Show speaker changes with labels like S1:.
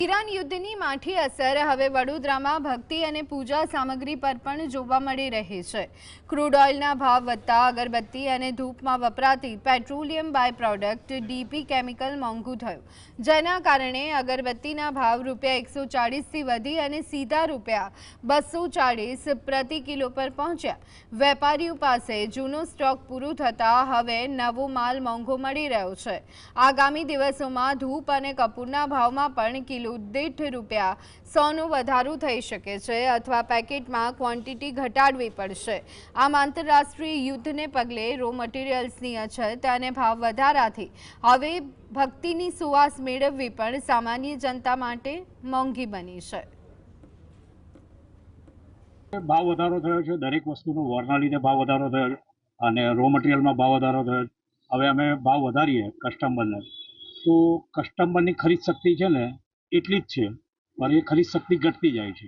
S1: Iran યુદ્ધની માઠી અસર હવે વડોદરામાં ભક્તિ અને પૂજા સામગ્રી પર પણ જોવા મળી રહી છે। ક્રૂડ ઓઇલના ભાવ વધતા અગરબત્તી અને ધૂપમાં વપરાતી petroleum by product DP chemical મોંઘું થયું, જેના કારણે અગરબત્તીના ભાવ ₹140થી વધી અને સીધા ₹240 પ્રતિ કિલો પર પહોંચ્યા। વેપારીઓ પાસે જૂનો સ્ટોક પૂરો થતા હવે નવો માલ મોંઘો મળી રહ્યો છે। આગામી દિવસોમાં ધૂપ અને કપૂરના ભાવમાં પણ કિલો દીઠ ₹100નો વધારો થઈ શકે છે અથવા પેકેટમાં ક્વોન્ટિટી ઘટાડવી પડશે। આમ આંતરરાષ્ટ્રીય યુદ્ધને પગલે રો મટીરિયલ્સની અછત અને ભાવ વધારાથી હવે ભક્તિની સુવાસ મેળવવી પણ સામાન્ય જનતા માટે મોંઘી બની છે।
S2: ભાવ વધારો થયો છે, દરેક વસ્તુનો વોરના લીધે ભાવ વધારો થયો છે અને રો મટીરિયલમાં ભાવ વધારો થયો છે। હવે અમે ભાવ વધારીએ કસ્ટમરને તો કસ્ટમરની ખરીદ શક્તિ છે ને એટલી જ છે, પણ એ ખરીદ શક્તિ ઘટતી જાય છે।